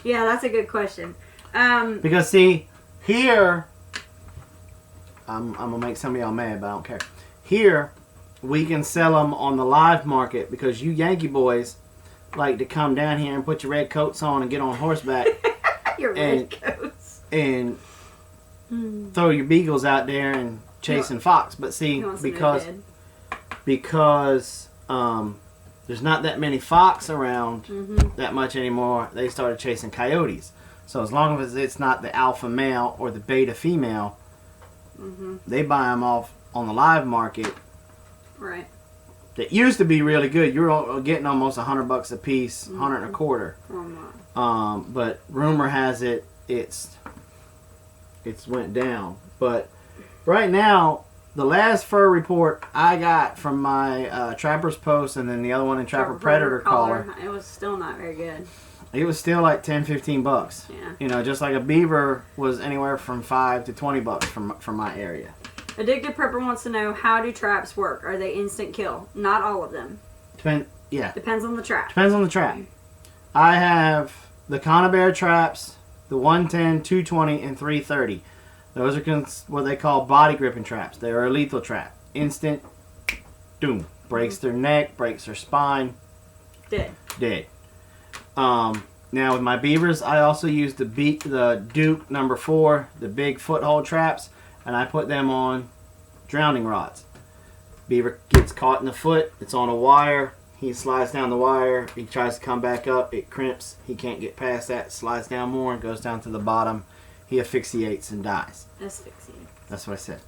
Yeah, that's a good question. Because see, here, I'm gonna make some of y'all mad, but I don't care. Here, we can sell them on the live market because you Yankee boys like to come down here and put your red coats on and get on horseback. Your red coats. And throw your beagles out there and chasing fox. But see, because there's not that many fox around that much anymore, they started chasing coyotes. So as long as it's not the alpha male or the beta female, they buy them off on the live market. Right. That used to be really good. You were getting almost $100 a piece, 100 and a quarter. But rumor has it it's went down. But right now, the last fur report I got from my Trapper's Post and then the other one in Trapper Predator Caller, it was still not very good. It was still like $10-15. Yeah. You know, just like a beaver was anywhere from $5 to $20 from my area. Addicted Prepper wants to know, how do traps work? Are they instant kill? Not all of them. Depends on the trap. Depends on the trap. I have the Conibear traps, the 110, 220, and 330. Those are what they call body gripping traps. They are a lethal trap. Instant, doom. Breaks their neck, breaks their spine. Dead. Now with my beavers, I also use the Duke number 4, the big foothold traps, and I put them on drowning rods. Beaver gets caught in the foot, it's on a wire, he slides down the wire, he tries to come back up, it crimps, he can't get past that, slides down more and goes down to the bottom, he asphyxiates and dies. That's what I said.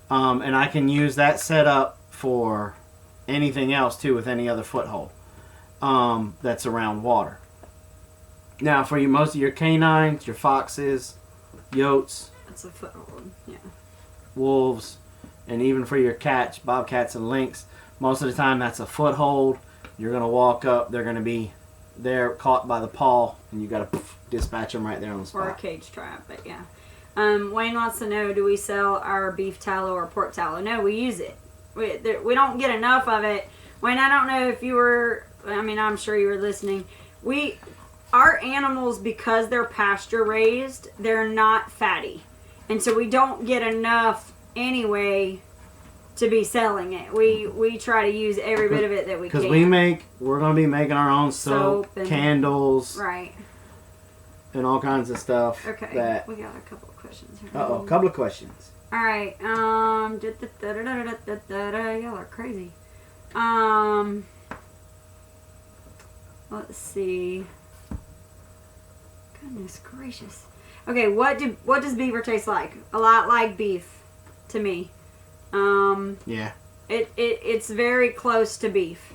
And I can use that setup for anything else too, with any other foothold that's around water. Now for most of your canines, your foxes, yotes, that's a foothold, yeah. Wolves, and even for your cats, bobcats and lynx, most of the time that's a foothold. You're going to walk up, they're going to be there caught by the paw, and you got to dispatch them right there on the spot. Or a cage trap, but yeah. Wayne wants to know, do we sell our beef tallow or pork tallow? No, we use it. We don't get enough of it. Wayne, I don't know if you were, I'm sure you were listening. Our animals, because they're pasture raised, they're not fatty. And so we don't get enough anyway to be selling it. We try to use every bit of it that we can. Because we're going to be making our own soap and candles. Right. And all kinds of stuff. Okay. We got a couple of questions here. A couple of questions. All right. Y'all are crazy. Let's see. Goodness gracious. Okay, what does beaver taste like? A lot like beef to me. Yeah. It's very close to beef.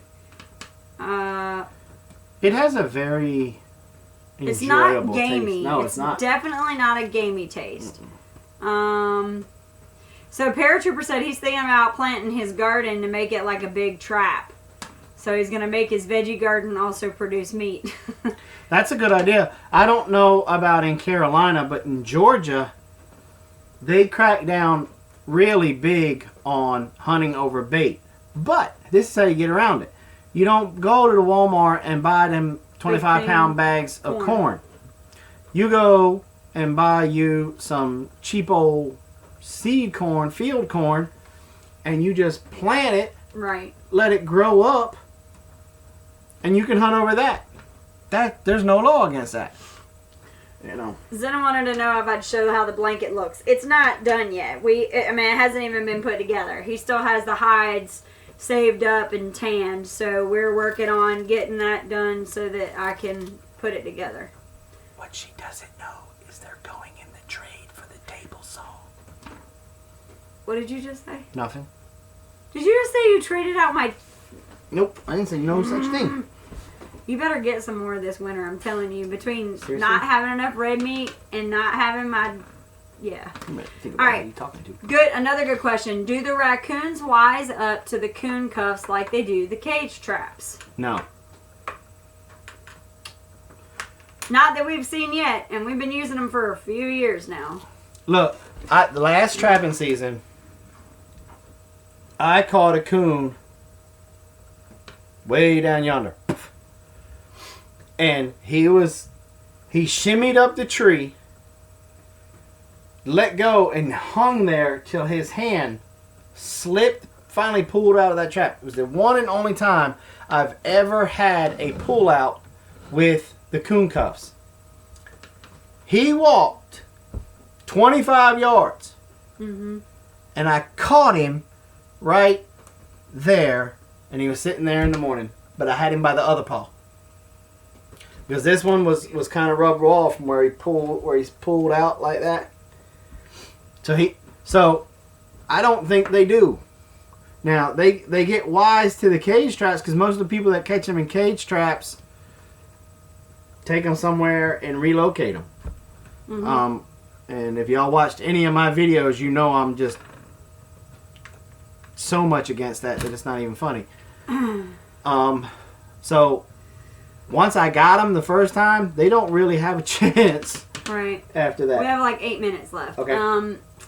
It has a very enjoyable it's not gamey. Taste. No, it's not. Definitely not a gamey taste. So Paratrooper said he's thinking about planting his garden to make it like a big trap. So he's going to make his veggie garden also produce meat. That's a good idea. I don't know about in Carolina, but in Georgia, they crack down really big on hunting over bait. But this is how you get around it. You don't go to the Walmart and buy them 25-pound bags of corn. You go and buy you some cheap old seed corn, field corn, and you just plant it, right? Let it grow up, and you can hunt over that. There's no law against that. You know. Zena wanted to know if I'd show how the blanket looks. It's not done yet. I mean, it hasn't even been put together. He still has the hides saved up and tanned, so we're working on getting that done so that I can put it together. What she doesn't know is they're going in the trade for the table saw. What did you just say? Nothing. Did you just say you traded out my... Nope, I didn't say no such thing. You better get some more this winter, I'm telling you. Between Seriously? not having enough red meat and not having my... Yeah. Think All about right. who you talking to. Good. Another good question. Do the raccoons wise up to the coon cuffs like they do the cage traps? No. Not that we've seen yet, and we've been using them for a few years now. Look, the last trapping season, I caught a coon way down yonder. And he shimmied up the tree, let go, and hung there till his hand slipped, finally pulled out of that trap. It was the one and only time I've ever had a pull out with the coon cuffs. He walked 25 yards, and I caught him right there, and he was sitting there in the morning, but I had him by the other paw. Because this one was kind of rubbed off from where he's pulled out like that. So I don't think they do. Now they get wise to the cage traps because most of the people that catch them in cage traps take them somewhere and relocate them. And if y'all watched any of my videos, you know I'm just so much against that it's not even funny. So once I got them the first time, they don't really have a chance. Right. After that. We have like 8 minutes left. Okay.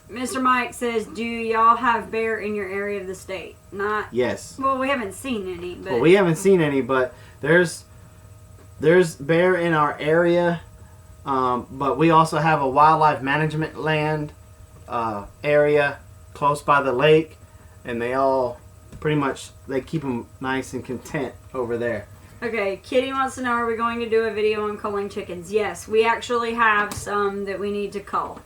Mr. Mike says, do y'all have bear in your area of the state? Not. Yes. Well, we haven't seen any. But... Well, we haven't seen any, but there's bear in our area. But we also have a wildlife management land area close by the lake, and they all pretty much they keep them nice and content over there. Okay, Kitty wants to know, are we going to do a video on culling chickens? Yes, we actually have some that we need to cull.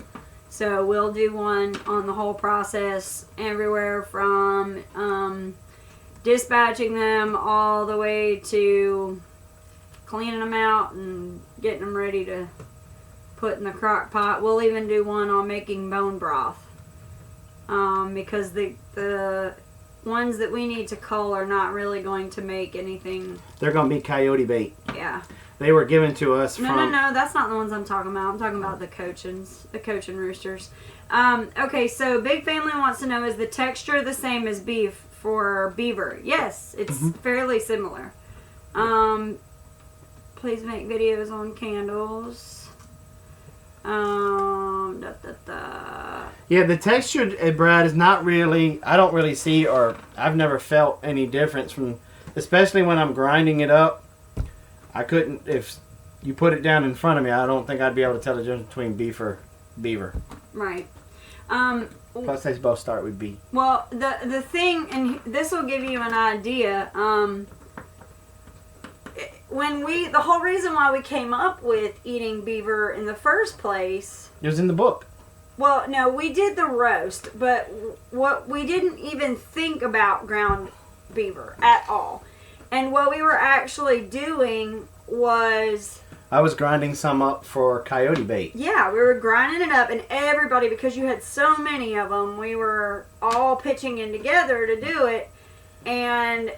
So we'll do one on the whole process, everywhere from dispatching them all the way to cleaning them out and getting them ready to put in the crock pot. We'll even do one on making bone broth. Because the ones that we need to cull are not really going to make anything. They're going to be coyote bait. Yeah. They were given to us No, that's not the ones I'm talking about. I'm talking about the Cochin roosters. Okay, so Big Family wants to know, is the texture the same as beef for beaver? Yes, it's fairly similar. Please make videos on candles. Yeah, the texture, Brad, is not really, I don't really see, or I've never felt any difference from, especially when I'm grinding it up. I couldn't, if you put it down in front of me, I don't think I'd be able to tell the difference between beef or beaver. Right. Plus, they both start with B. Well, the thing, and this will give you an idea, the whole reason why we came up with eating beaver in the first place. It was in the book. Well, no, we did the roast, but what we didn't even think about ground beaver at all. And what we were actually doing was... I was grinding some up for coyote bait. Yeah, we were grinding it up, and everybody, because you had so many of them, we were all pitching in together to do it. And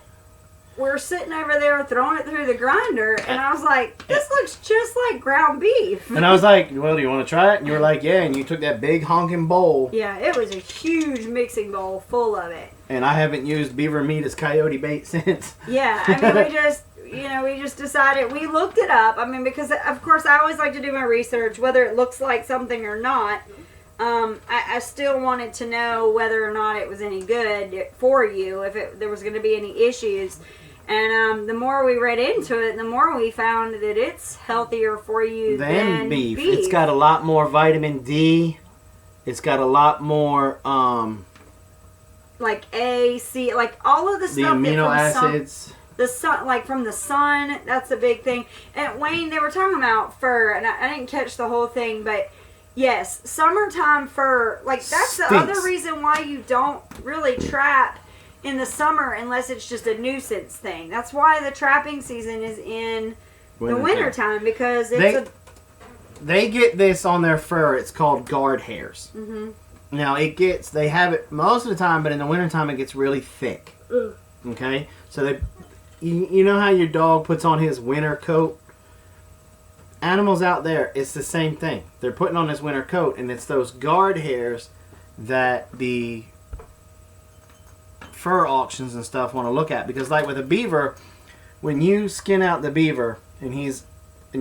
we're sitting over there throwing it through the grinder, and I was like, this looks just like ground beef. And I was like, well, do you want to try it? And you were like, yeah. And you took that big honking bowl. Yeah, it was a huge mixing bowl full of it. And I haven't used beaver meat as coyote bait since. Yeah, I mean, we just decided, we looked it up. I mean, because, of course, I always like to do my research, whether it looks like something or not. I still wanted to know whether or not it was any good for you, if there was going to be any issues. And the more we read into it, the more we found that it's healthier for you than beef. It's got a lot more vitamin D. It's got a lot more... like A, C, like all of the stuff. The amino acids. The sun, like from the sun, that's a big thing. And Wayne, they were talking about fur, and I didn't catch the whole thing, but... Yes, summertime fur, like that's Stinks. the other reason why you don't really trap in the summer unless it's just a nuisance thing. That's why the trapping season is in the wintertime, because they get this on their fur. It's called guard hairs. Mm-hmm. Now they have it most of the time, but in the wintertime it gets really thick. Ugh. Okay? So you know how your dog puts on his winter coat? Animals out there, it's the same thing. They're putting on this winter coat, and it's those guard hairs that the fur auctions and stuff want to look at. Because like with a beaver, when you skin out the beaver and you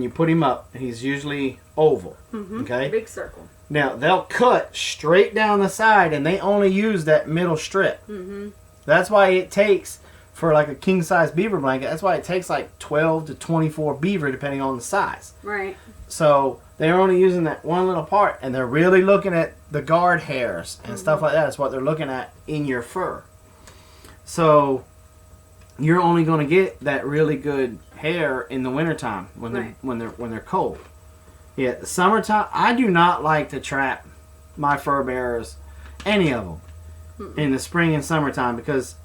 put him up, he's usually oval. Mm-hmm. Okay? Big circle. Now, they'll cut straight down the side, and they only use that middle strip. Mm-hmm. That's why it takes... For like a king-size beaver blanket, that's why it takes like 12 to 24 beaver depending on the size. Right. So they're only using that one little part, and they're really looking at the guard hairs and stuff like that. That's what they're looking at in your fur. So you're only going to get that really good hair in the wintertime when they're cold. Yeah, the summertime, I do not like to trap my fur bearers, any of them, in the spring and summertime because...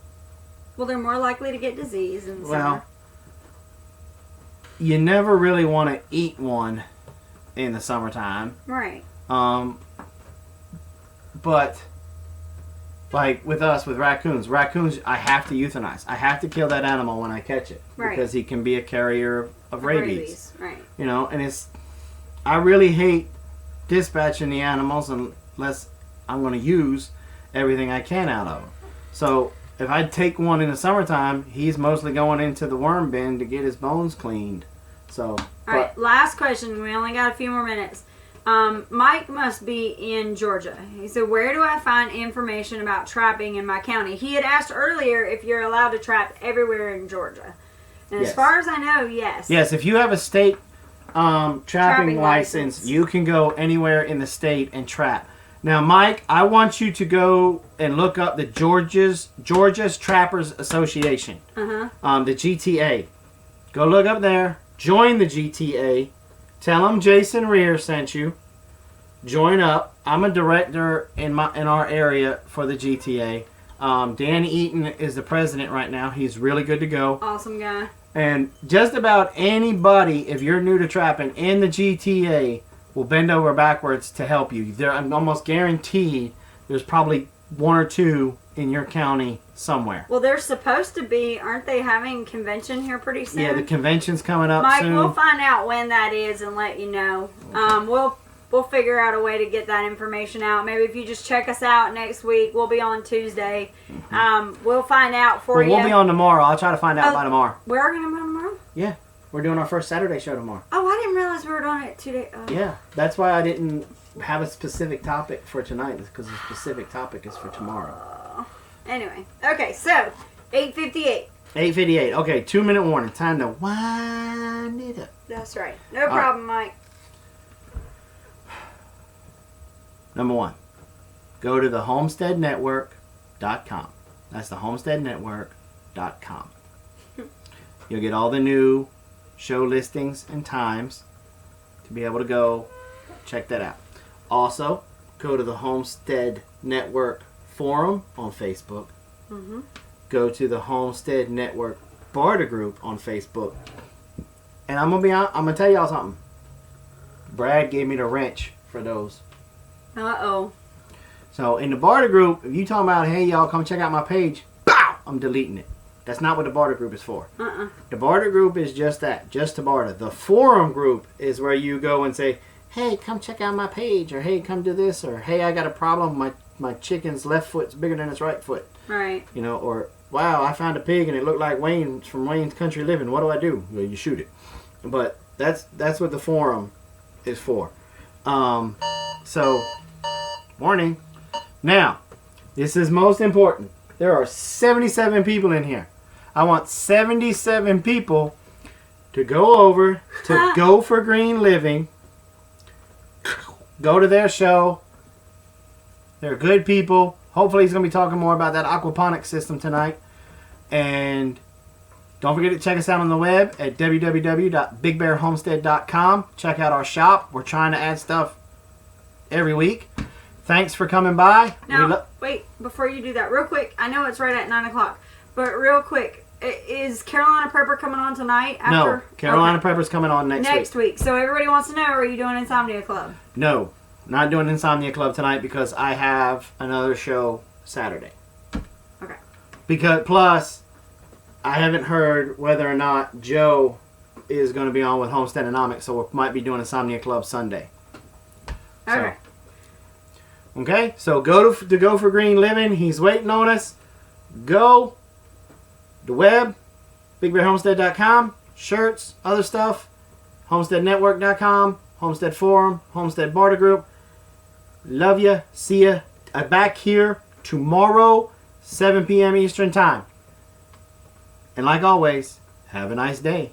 Well, they're more likely to get disease in the summer. Well, you never really want to eat one in the summertime. Right. But, like with us, with raccoons, I have to euthanize. I have to kill that animal when I catch it. Right. Because he can be a carrier of rabies. Right. You know, and I really hate dispatching the animals unless I'm going to use everything I can out of them. So... If I take one in the summertime, he's mostly going into the worm bin to get his bones cleaned. So, all right, last question. We only got a few more minutes. Mike must be in Georgia. He said, where do I find information about trapping in my county? He had asked earlier if you're allowed to trap everywhere in Georgia. And yes. As far as I know, yes. Yes, if you have a state trapping license, you can go anywhere in the state and trap. Now, Mike, I want you to go and look up the Georgia's Trappers Association, the GTA. Go look up there. Join the GTA. Tell them Jason Rear sent you. Join up. I'm a director in our area for the GTA. Dan Eaton is the president right now. He's really good to go. Awesome guy. And just about anybody, if you're new to trapping in the GTA, will bend over backwards to help you. I'm almost guaranteed there's probably one or two in your county somewhere. Well, they're supposed to be, aren't they having convention here pretty soon? Yeah, the convention's coming up soon. Mike, we'll find out when that is and let you know. We'll figure out a way to get that information out. Maybe if you just check us out next week, we'll be on Tuesday. We'll find out for you. We'll be on tomorrow. I'll try to find out by tomorrow. We are going to be on tomorrow? Yeah. We're doing our first Saturday show tomorrow. Oh, I didn't realize we were doing it 2 days. Oh. Yeah, that's why I didn't have a specific topic for tonight, because the specific topic is for tomorrow. Anyway, okay, so 8:58. 8:58. Okay, 2-minute warning. Time to wind it up. That's right. No problem, Mike. Number 1, go to the homesteadnetwork.com. That's the homesteadnetwork.com. You'll get all the new show listings and times to be able to go check that out. Also, go to the Homestead Network forum on Facebook. Mm-hmm. Go to the Homestead Network Barter group on Facebook. And I'm gonna tell y'all something. Brad gave me the wrench for those. Uh-oh. So in the barter group, if you talking about, hey y'all, come check out my page, bow, I'm deleting it. That's not what the barter group is for. Uh-uh. The barter group is just that, just to barter. The forum group is where you go and say, hey, come check out my page, or hey, come do this, or hey, I got a problem. My chicken's left foot's bigger than its right foot. Right. You know, or wow, I found a pig and it looked like Wayne's from Wayne's Country Living. What do I do? Well, you shoot it. But that's what the forum is for. So, warning. Now, this is most important. There are 77 people in here. I want 77 people to go over to Go for Green Living. Go to their show. They're good people. Hopefully he's going to be talking more about that aquaponics system tonight. And don't forget to check us out on the web at www.bigbearhomestead.com. Check out our shop. We're trying to add stuff every week. Thanks for coming by. Now, wait, before you do that, real quick. I know it's right at 9 o'clock, but real quick, is Carolina Prepper coming on tonight? No, Carolina Prepper's coming on next week. So everybody wants to know, are you doing Insomnia Club? No, not doing Insomnia Club tonight because I have another show Saturday. Okay. Because plus, I haven't heard whether or not Joe is going to be on with Homestead Economics, so we might be doing Insomnia Club Sunday. Okay. Okay, so go to Go for Green Living. He's waiting on us. Go. The web, bigbearhomestead.com, shirts, other stuff, homesteadnetwork.com, Homestead Forum, Homestead Barter Group. Love ya. See ya. Back here tomorrow, 7 p.m. Eastern Time. And like always, have a nice day.